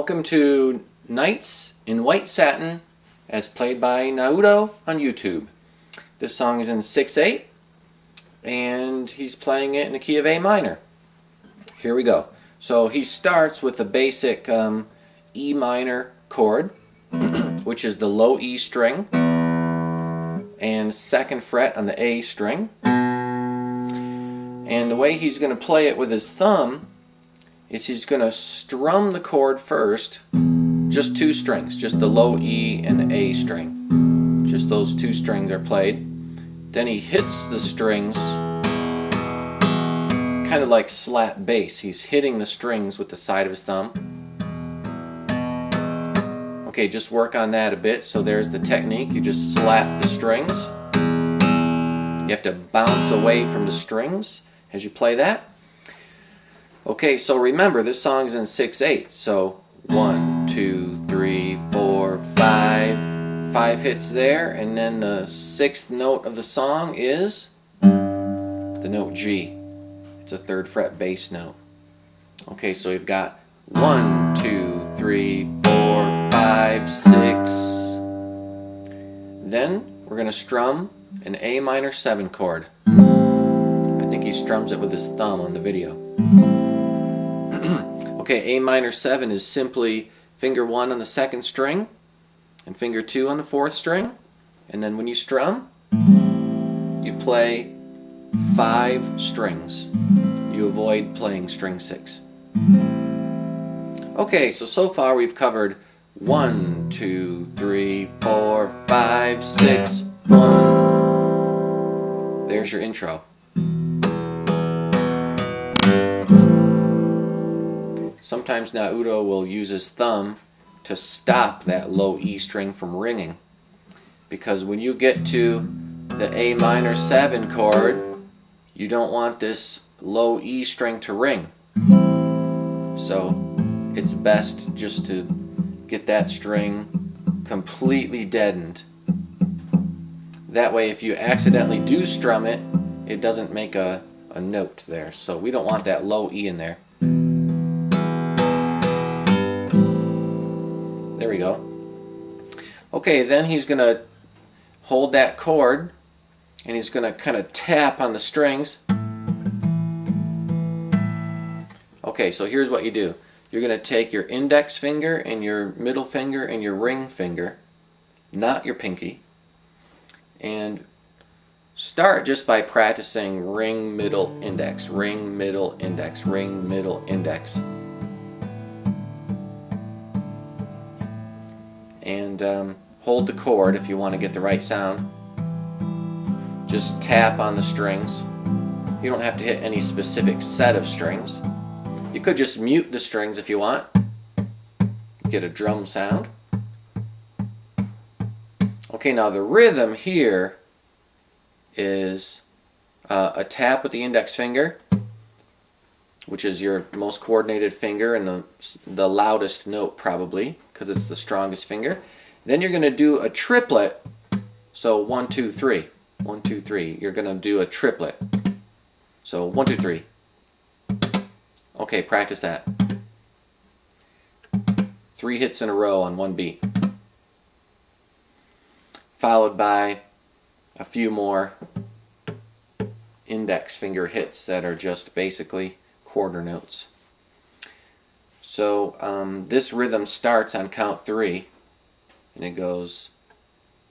Welcome to Nights in White Satin as played by Naudo on YouTube. This song is in 6/8 and he's playing it in the key of A minor. Here we go. So he starts with the basic E minor chord, which is the low E string and 2nd fret on the A string. And the way he's going to play it with his thumb is he's going to strum the chord first, just 2 strings, just the low E and the A string. Just those 2 strings are played. Then he hits the strings kind of like slap bass. He's hitting the strings with the side of his thumb. Okay, just work on that a bit. So there's the technique. You just slap the strings. You have to bounce away from the strings as you play that. Okay, so remember, this song's in 6/8. So 1, 2, 3, 4, 5. 5 hits there, and then the 6th note of the song is the note G. It's a 3rd fret bass note. Okay, so we've got 1, 2, 3, 4, 5, 6. Then we're going to strum an A minor 7 chord. I think he strums it with his thumb on the video. Okay, A minor 7 is simply finger 1 on the 2nd string and finger 2 on the 4th string. And then when you strum, you play 5 strings. You avoid playing string 6. Okay, so far we've covered 1, 2, 3, 4, 5, 6, 1. There's your intro. Sometimes Naudo will use his thumb to stop that low E string from ringing, because when you get to the A minor 7 chord, you don't want this low E string to ring. So it's best just to get that string completely deadened. That way, if you accidentally do strum it, it doesn't make a note there. So we don't want that low E in there. There we go. Okay, then he's going to hold that chord and he's going to kind of tap on the strings. Okay, so here's what you do. You're going to take your index finger and your middle finger and your ring finger, not your pinky, and start just by practicing ring, middle, index, ring, middle, index, ring, middle, index. And hold the chord if you want to get the right sound. Just tap on the strings. You don't have to hit any specific set of strings. You could just mute the strings if you want. Get a drum sound. Okay, now the rhythm here is a tap with the index finger, which is your most coordinated finger and the loudest note probably, because it's the strongest finger. Then you're going to do a triplet. So 1, 2, 3. 1, 2, 3. You're going to do a triplet. So 1, 2, 3. Okay, practice that. 3 hits in a row on one beat. Followed by a few more index finger hits that are just basically quarter notes. So this rhythm starts on count 3, and it goes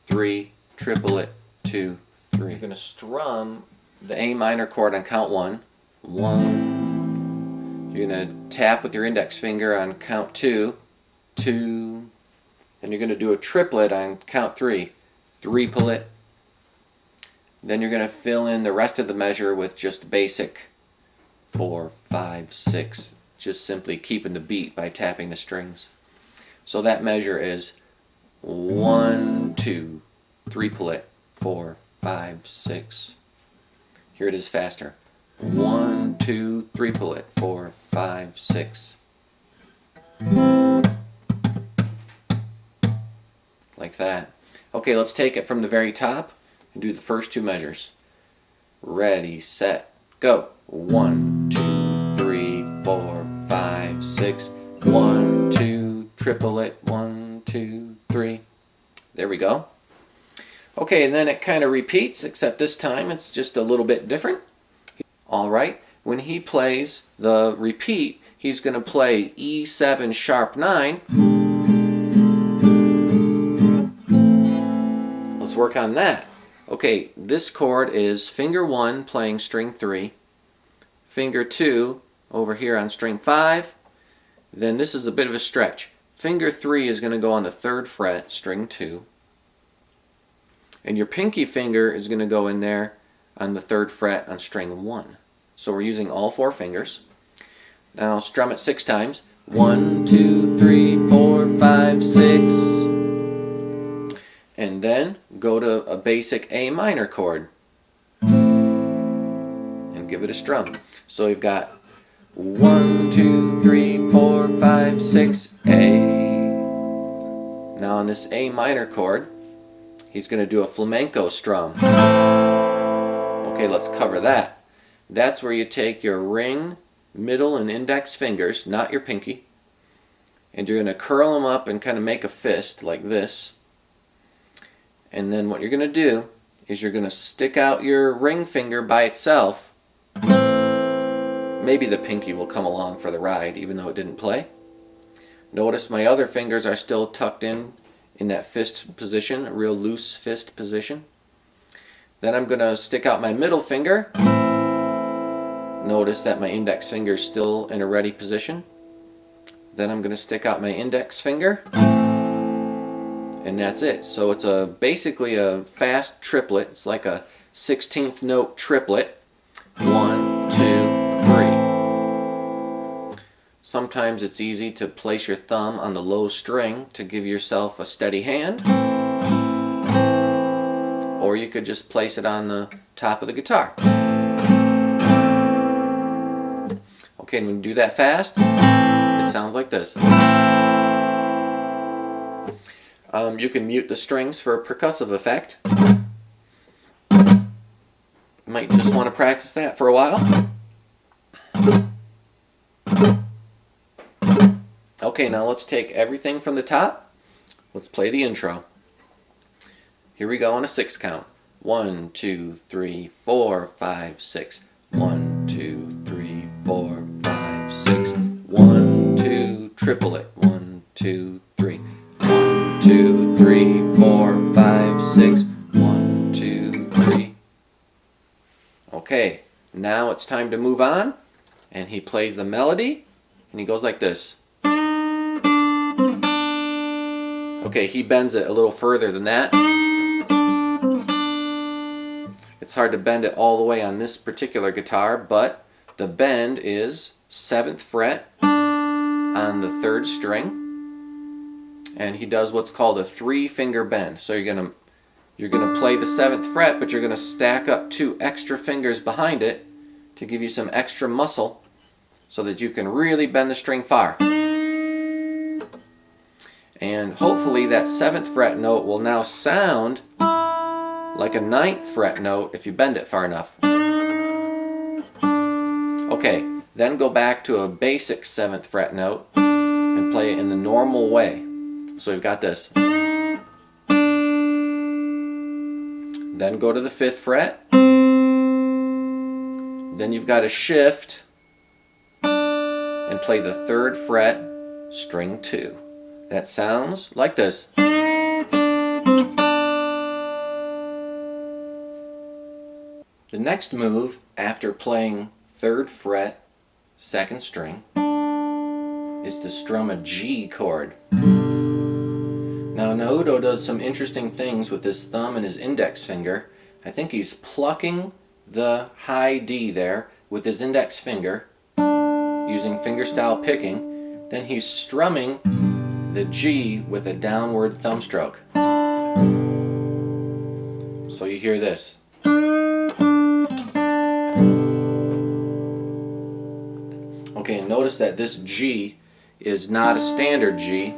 3, triplet, 2, 3. You're going to strum the A minor chord on count 1. 1. You're going to tap with your index finger on count 2. 2. Then you're going to do a triplet on count 3. 3-pulet. Then you're going to fill in the rest of the measure with just basic 4, 5, 6. Just simply keeping the beat by tapping the strings. So that measure is 1, 2, 3-pulet, 4, 5, 6. Here it is faster. 1, 2, 3-pulet, 4, 5, 6. Like that. Okay, let's take it from the very top and do the first 2 measures. Ready, set, go. 1, 2, 3, 4, 5, 6. 1, 2, triplet, 1, 2, 3. There we go. Okay, and then it kind of repeats, except this time it's just a little bit different. All right, when he plays the repeat, he's going to play E7 sharp 9. Let's work on that. Okay, this chord is finger 1 playing string 3, finger 2 over here on string 5, then this is a bit of a stretch. Finger 3 is going to go on the 3rd fret, string 2, and your pinky finger is going to go in there on the 3rd fret on string 1. So we're using all 4 fingers. Now strum it 6 times. 1, 2, 3, 4, 5, 6. And then go to a basic A minor chord and give it a strum. So we've got 1, 2, 3, 4, 5, 6, A. Now on this A minor chord, he's going to do a flamenco strum. Okay, let's cover that. That's where you take your ring, middle, and index fingers, not your pinky, and you're going to curl them up and kind of make a fist like this. And then what you're going to do is you're going to stick out your ring finger by itself. Maybe the pinky will come along for the ride, even though it didn't play. Notice my other fingers are still tucked in that fist position, a real loose fist position. Then I'm going to stick out my middle finger. Notice that my index finger is still in a ready position. Then I'm going to stick out my index finger. And that's it. So it's basically a fast triplet. It's like a 16th note triplet. 1, 2, 3. Sometimes it's easy to place your thumb on the low string to give yourself a steady hand. Or you could just place it on the top of the guitar. Okay, and when you do that fast, it sounds like this. You can mute the strings for a percussive effect. Might just want to practice that for a while. Okay, now let's take everything from the top. Let's play the intro. Here we go on a 6 count. 1, 2, 3, 4, 5, 6. 1, 2, 3, 4, 5, 6. 1, 2, triplet. 1, 2, 3. 1, 2, 3, 4, 5, 6. 1, 2, 3. Okay, now it's time to move on. And he plays the melody, and he goes like this. Okay, he bends it a little further than that. It's hard to bend it all the way on this particular guitar, but the bend is 7th fret on the 3rd string. And he does what's called a 3-finger bend. So you're gonna play the 7th fret, but you're gonna stack up 2 extra fingers behind it to give you some extra muscle so that you can really bend the string far. And hopefully that 7th fret note will now sound like a 9th fret note if you bend it far enough. Okay, then go back to a basic 7th fret note and play it in the normal way. So we've got this. Then go to the 5th fret. Then you've got to shift and play the 3rd fret, string 2. That sounds like this. The next move after playing 3rd fret, 2nd string, is to strum a G chord. Now Naudo does some interesting things with his thumb and his index finger. I think he's plucking the high D there with his index finger using fingerstyle picking. Then he's strumming the G with a downward thumb stroke. So you hear this. Okay, and notice that this G is not a standard G,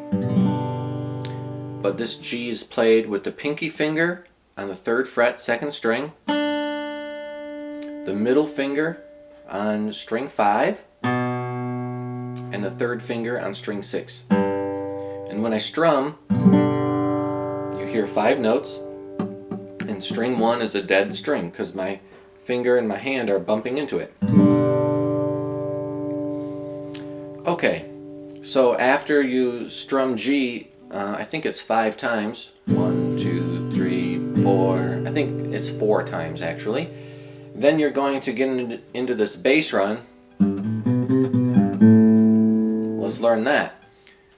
but this G is played with the pinky finger on the 3rd fret, 2nd string, the middle finger on string 5, and the 3rd finger on string 6. And when I strum, you hear 5 notes, and string 1 is a dead string because my finger and my hand are bumping into it. Okay, so after you strum G, I think it's 5 times. 1, 2, 3, 4. I think it's 4 times actually. Then you're going to get into this bass run. Let's learn that.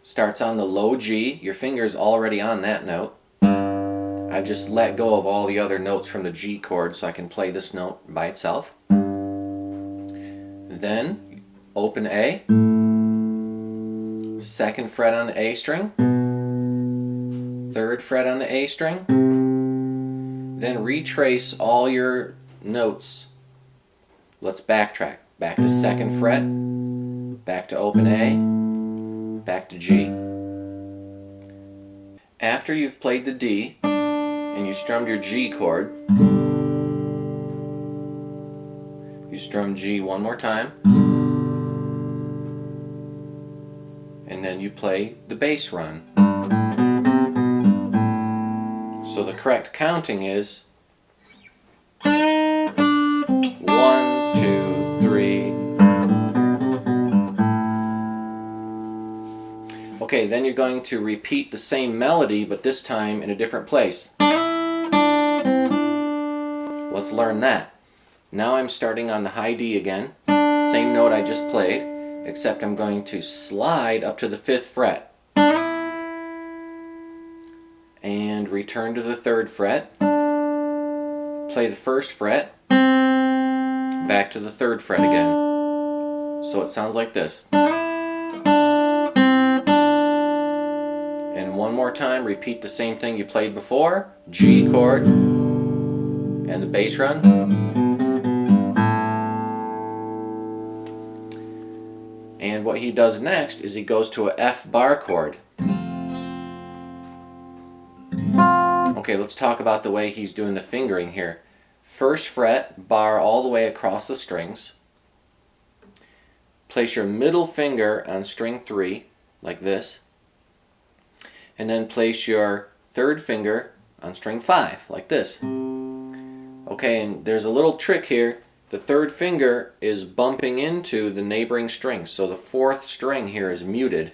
Starts on the low G. Your finger's already on that note. I just let go of all the other notes from the G chord so I can play this note by itself. Then open A, 2nd fret on the A string, 3rd fret on the A string, then retrace all your notes. Let's backtrack. Back to 2nd fret, back to open A, back to G. After you've played the D and you strummed your G chord, you strum G one more time, and then you play the bass run. So the correct counting is 1, 2, 3. Okay, then you're going to repeat the same melody, but this time in a different place. Let's learn that. Now I'm starting on the high D again, same note I just played, except I'm going to slide up to the 5th fret and return to the 3rd fret, play the 1st fret, back to the 3rd fret again. So it sounds like this. And one more time, repeat the same thing you played before, G chord and the bass run. And what he does next is he goes to a F bar chord. Okay, let's talk about the way he's doing the fingering here. 1st fret, bar all the way across the strings. Place your middle finger on string 3, like this. And then place your 3rd finger on string 5, like this. Okay, and there's a little trick here. The 3rd finger is bumping into the neighboring strings, so the 4th string here is muted.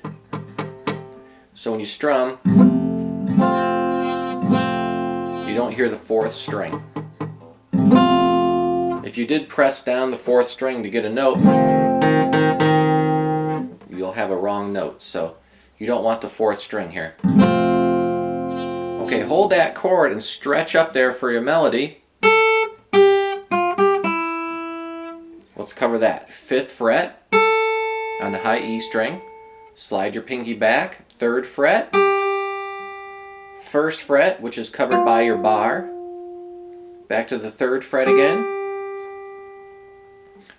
So when you strum, you don't hear the 4th string. If you did press down the 4th string to get a note, you'll have a wrong note, so you don't want the 4th string here. Okay, hold that chord and stretch up there for your melody. Let's cover that. 5th fret on the high E string. Slide your pinky back. 3rd fret. 1st fret, which is covered by your bar. Back to the 3rd fret again.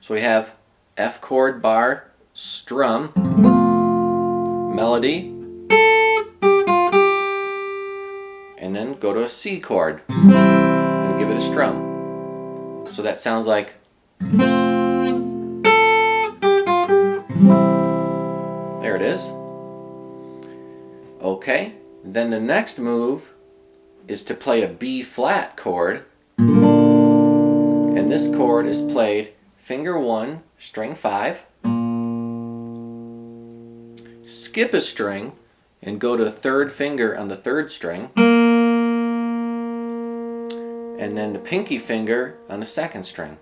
So we have F chord, bar, strum, melody, and then go to a C chord and give it a strum. So that sounds like. There it is. Okay, then the next move is to play a B flat chord, and this chord is played finger 1, string 5, skip a string and go to 3rd finger on the 3rd string, and then the pinky finger on the 2nd string.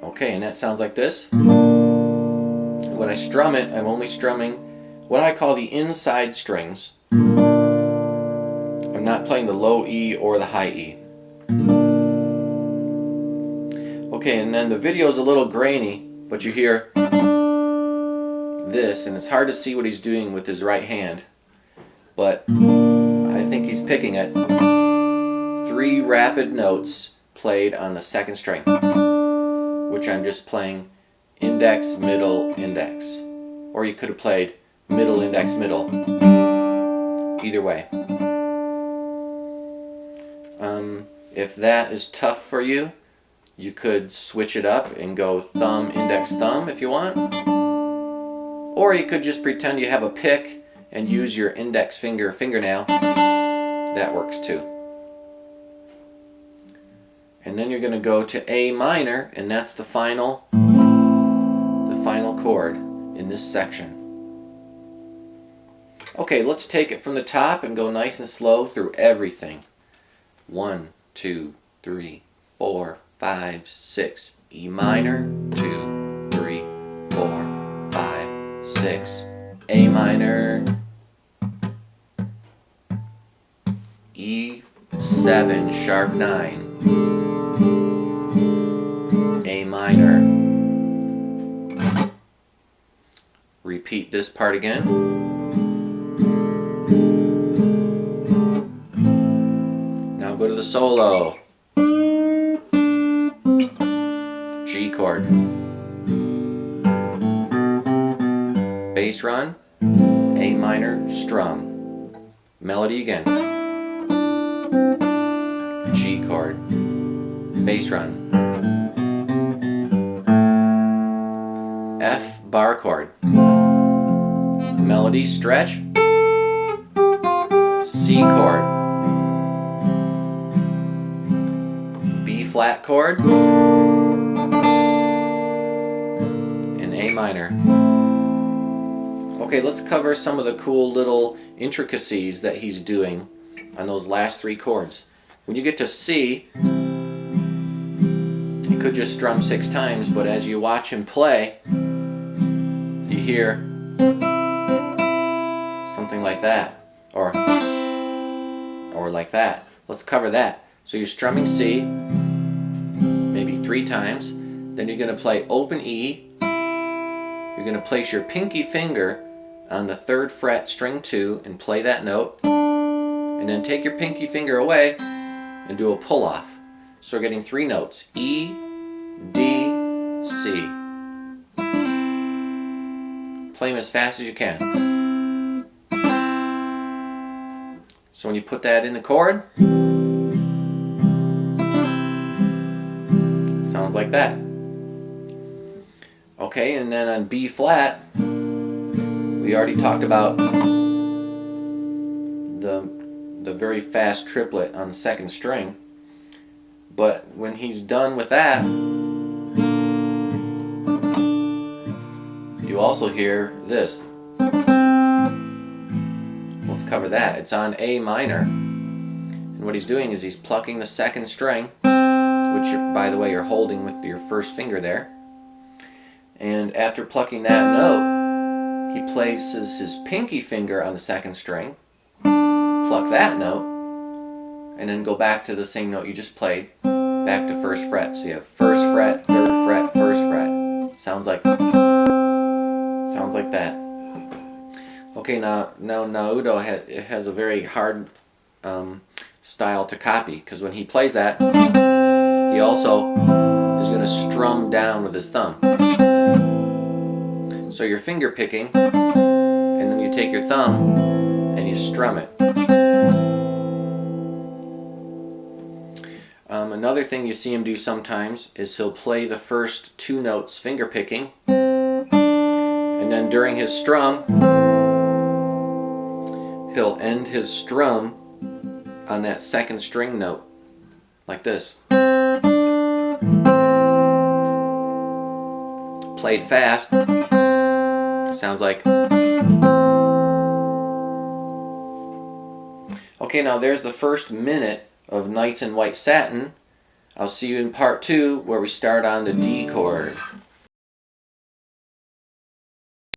Okay, and that sounds like this. When I strum it, I'm only strumming what I call the inside strings. I'm not playing the low E or the high E. Okay, and then the video is a little grainy, but you hear this, and it's hard to see what he's doing with his right hand, but I think he's picking it. 3 rapid notes played on the 2nd string, which I'm just playing index, middle, index. Or you could have played middle, index, middle. Either way. If that is tough for you, you could switch it up and go thumb, index, thumb if you want. Or you could just pretend you have a pick and use your index finger fingernail. That works too. And then you're going to go to A minor, and that's the final chord in this section. Okay, let's take it from the top and go nice and slow through everything. 1, 2, 3, 4, 5, 6. E minor, 2, 3, 4, 5, 6. A minor. E7 sharp 9. A minor. Repeat this part again. Now go to the solo. G chord. Bass run. A minor strum. Melody again. G chord. Bass run. F bar chord. Melody stretch. C chord. B flat chord. And A minor. Okay, let's cover some of the cool little intricacies that he's doing on those last 3 chords. When you get to C, you could just strum 6 times, but as you watch him play, you hear something like that, or like that. Let's cover that. So you're strumming C, maybe 3 times, then you're going to play open E, you're going to place your pinky finger on the 3rd fret, string 2, and play that note, and then take your pinky finger away and do a pull-off. So we're getting 3 notes, E, D, C. Play them as fast as you can. So when you put that in the chord, sounds like that. Okay, and then on B flat, we already talked about the very fast triplet on the 2nd string. But when he's done with that, you also hear this. Let's cover that. It's on A minor. And what he's doing is he's plucking the 2nd string, which, by the way, you're holding with your 1st finger there. And after plucking that note, he places his pinky finger on the 2nd string, pluck that note, and then go back to the same note you just played, back to 1st fret. So you have 1st fret, 3rd fret, 1st fret. Sounds like that. Okay, now Naudo has a very hard style to copy, because when he plays that, he also is going to strum down with his thumb. So you're finger picking, and then you take your thumb and you strum it. Another thing you see him do sometimes is he'll play the first 2 notes finger picking, and then during his strum, he'll end his strum on that 2nd string note, like this. Played fast, sounds like. Okay, now there's the first minute of Nights in White Satin. I'll see you in part 2, where we start on the D chord.